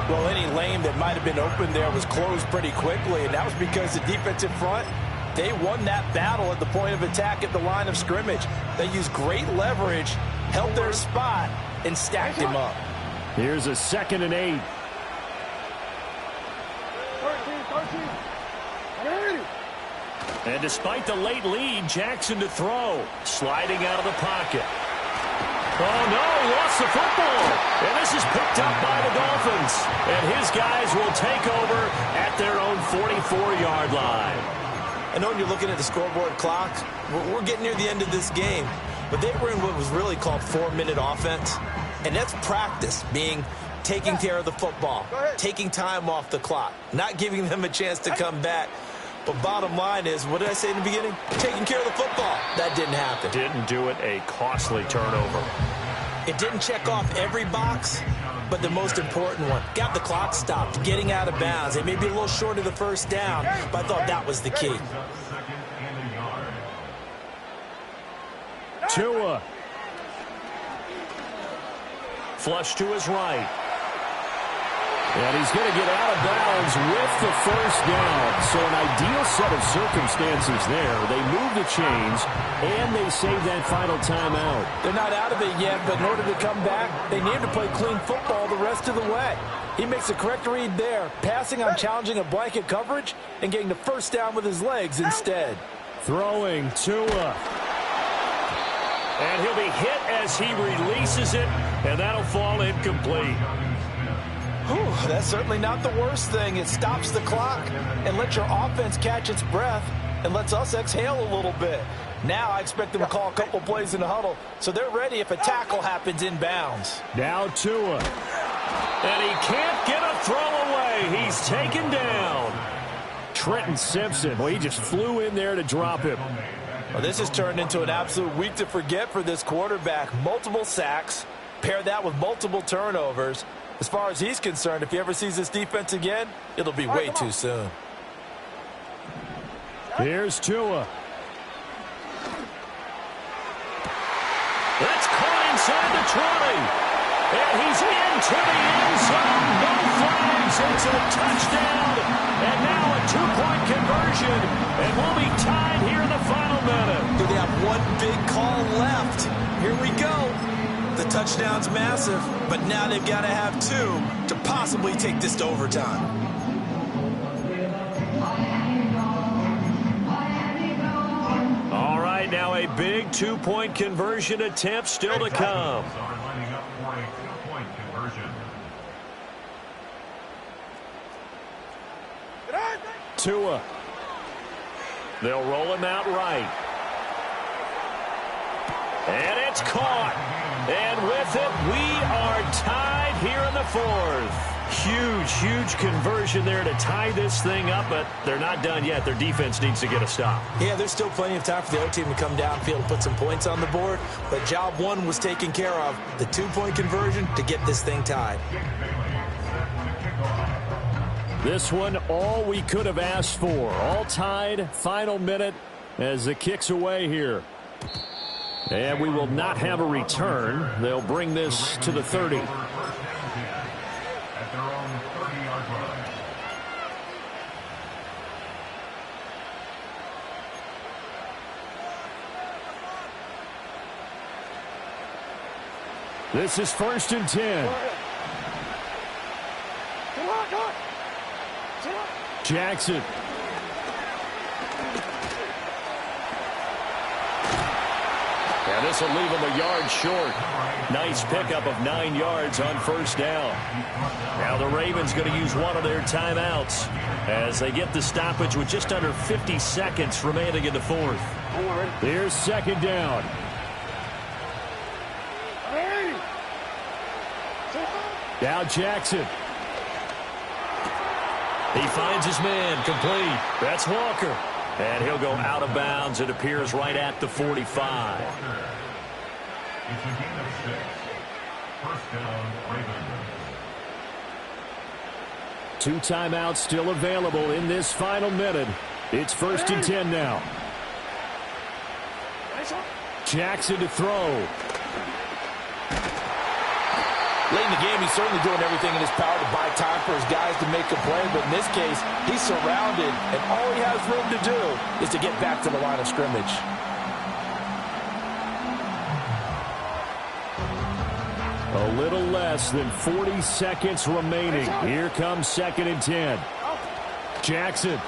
Well, any lane that might have been open there was closed pretty quickly, and that was because the defensive front, they won that battle at the point of attack at the line of scrimmage. They used great leverage, held their spot, and stacked him up. Here's a 2nd and 8. 13. And despite the late lead, Jackson to throw. Sliding out of the pocket. Oh, no, lost the football. And this is picked up by the Dolphins. And his guys will take over at their own 44-yard line. I know when you're looking at the scoreboard clock, we're getting near the end of this game, but they were in what was really called 4-minute offense, and that's practice, being taking care of the football, taking time off the clock, not giving them a chance to come back. But bottom line is, what did I say in the beginning? Taking care of the football. That didn't happen. Didn't do it, a costly turnover. It didn't check off every box, but the most important one. Got the clock stopped, getting out of bounds. They may be a little short of the first down, but I thought that was the key. Tua. Flush to his right. And he's going to get out of bounds with the first down. So an ideal set of circumstances there. They move the chains, and they save that final timeout. They're not out of it yet, but in order to come back, they need to play clean football the rest of the way. He makes a correct read there, passing on challenging a blanket coverage and getting the first down with his legs instead. Throwing Tua. And he'll be hit as he releases it, and that'll fall incomplete. Whew, that's certainly not the worst thing. It stops the clock and lets your offense catch its breath and lets us exhale a little bit. Now I expect them to call a couple plays in the huddle, so they're ready if a tackle happens inbounds. Now Tua. And he can't get a throw away. He's taken down. Trenton Simpson, well, he just flew in there to drop him. Well, this has turned into an absolute week to forget for this quarterback. Multiple sacks, pair that with multiple turnovers. As far as he's concerned, if he ever sees this defense again, it'll be way too soon. Here's Tua. That's caught inside the 20. And he's into the end zone. No flags. It's a touchdown. And now a 2-point conversion. And we'll be tied here in the final minute. Do they have one big call left? Here we go. The touchdown's massive, but now they've got to have 2 to possibly take this to overtime. All right, now a big 2-point conversion attempt still to come. Tua. They'll roll him out right. And it's caught. And with it, we are tied here in the 4th. Huge conversion there to tie this thing up, but they're not done yet. Their defense needs to get a stop. Yeah, there's still plenty of time for the other team to come downfield and put some points on the board, but job 1 was taken care of. The 2-point conversion to get this thing tied. This one, all we could have asked for. All tied, final minute as the kick's away here. And we will not have a return. They'll bring this to the 30. This is 1st and 10. Jackson. And this will leave him a yard short. Nice pickup of 9 yards on first down. Now the Ravens going to use one of their timeouts as they get the stoppage with just under 50 seconds remaining in the 4th. Here's 2nd down. Now Jackson. He finds his man, complete. That's Walker. And he'll go out of bounds. It appears right at the 45. It's a gain of 6. First down, Ravens. 2 timeouts still available in this final minute. It's 1st and 10 now. Jackson to throw. Late in the game, he's certainly doing everything in his power to buy time for his guys to make a play, but in this case, he's surrounded, and all he has room to do is to get back to the line of scrimmage. A little less than 40 seconds remaining. Here comes 2nd and 10. Jackson.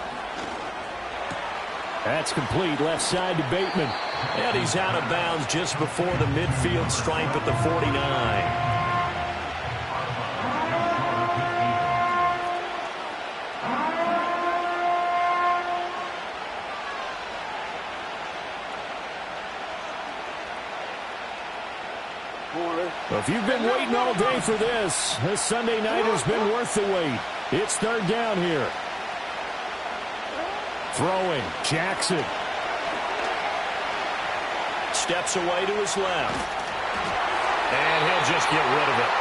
That's complete. Left side to Bateman. And he's out of bounds just before the midfield stripe at the 49. If you've been waiting all day for this Sunday night has been worth the wait. It's 3rd down here. Throwing, Jackson. Steps away to his left. And he'll just get rid of it.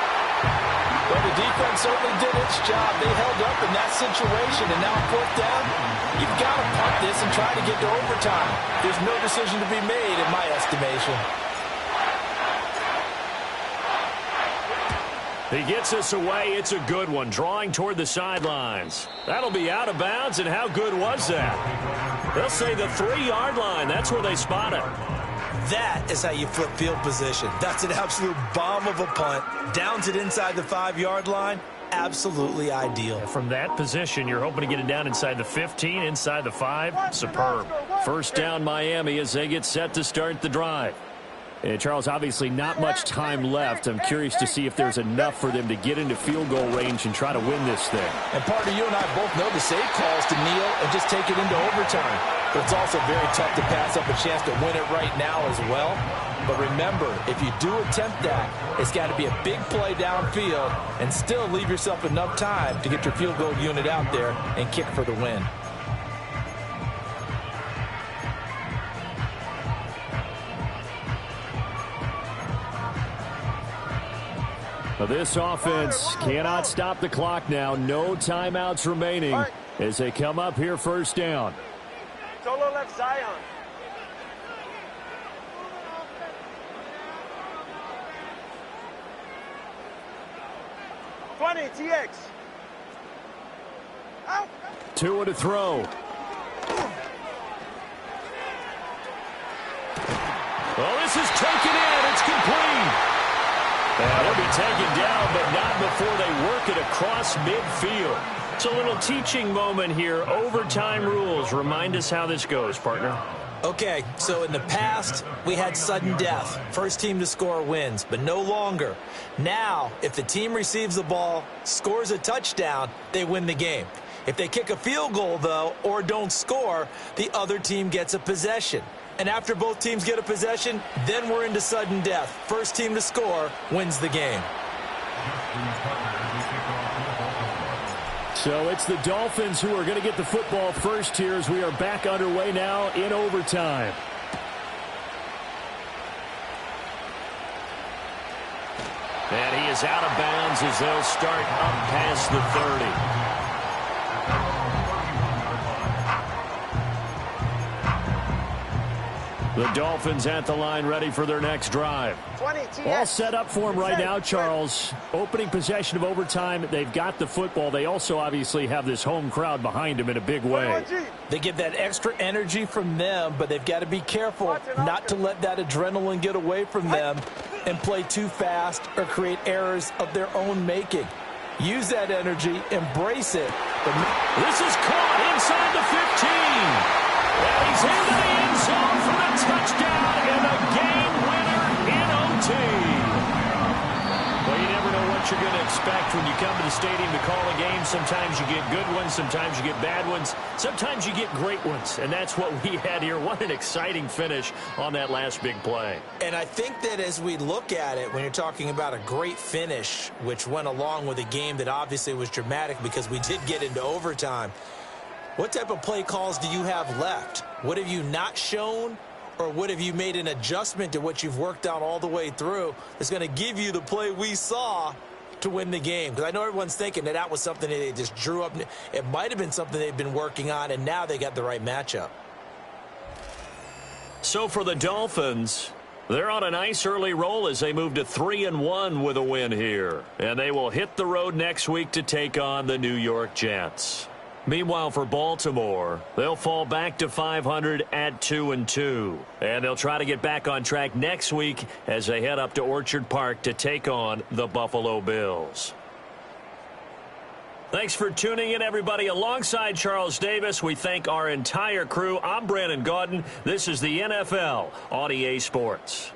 Well, the defense certainly did its job. They held up in that situation, and now 4th down, you've got to punt this and try to get to overtime. There's no decision to be made in my estimation. He gets us away. It's a good one, drawing toward the sidelines. That'll be out of bounds, and how good was that? They'll say the 3-yard line. That's where they spot it. That is how you flip field position. That's an absolute bomb of a punt. Downs it inside the 5-yard line. Absolutely ideal. From that position, you're hoping to get it down inside the 15, inside the 5. Superb. 1st down Miami as they get set to start the drive. And Charles, obviously not much time left. I'm curious to see if there's enough for them to get into field goal range and try to win this thing. And partner, you and I both know the safe calls to kneel and just take it into overtime. But it's also very tough to pass up a chance to win it right now as well. But remember, if you do attempt that, it's got to be a big play downfield and still leave yourself enough time to get your field goal unit out there and kick for the win. This offense cannot stop the clock now. No timeouts remaining as they come up here 1st down. Solo left Zion. TX. Out. 2 to throw. Well, this is taken in. It's complete. They'll be taken down, but not before they work it across midfield. It's a little teaching moment here. Overtime rules. Remind us how this goes, partner. Okay, so in the past, we had sudden death. First team to score wins, but no longer. Now, if the team receives the ball, scores a touchdown, they win the game. If they kick a field goal, though, or don't score, the other team gets a possession. And after both teams get a possession, then we're into sudden death. First team to score wins the game. So it's the Dolphins who are going to get the football first here as we are back underway now in overtime. And he is out of bounds as they'll start up past the 30. The Dolphins at the line ready for their next drive. 20 TX. All set up for them right now, Charles. Opening possession of overtime. They've got the football. They also obviously have this home crowd behind them in a big way. They get that extra energy from them, but they've got to be careful not to let that adrenaline get away from them and play too fast or create errors of their own making. Use that energy, embrace it. This is caught inside the 15. And he's into the end zone for the touchdown and the game winner in OT. Well, you never know what you're going to expect when you come to the stadium to call a game. Sometimes you get good ones, sometimes you get bad ones, sometimes you get great ones, and that's what we had here. What an exciting finish on that last big play. And I think that as we look at it, when you're talking about a great finish, which went along with a game that obviously was dramatic because we did get into overtime, what type of play calls do you have left? What have you not shown? Or what have you made an adjustment to what you've worked out all the way through that's going to give you the play we saw to win the game? Because I know everyone's thinking that that was something that they just drew up. It might have been something they've been working on, and now they got the right matchup. So for the Dolphins, they're on a nice early roll as they move to 3-1 with a win here. And they will hit the road next week to take on the New York Jets. Meanwhile, for Baltimore, they'll fall back to 500 at 2-2. And they'll try to get back on track next week as they head up to Orchard Park to take on the Buffalo Bills. Thanks for tuning in, everybody. Alongside Charles Davis, we thank our entire crew. I'm Brandon Gaudin. This is the NFL on EA Sports.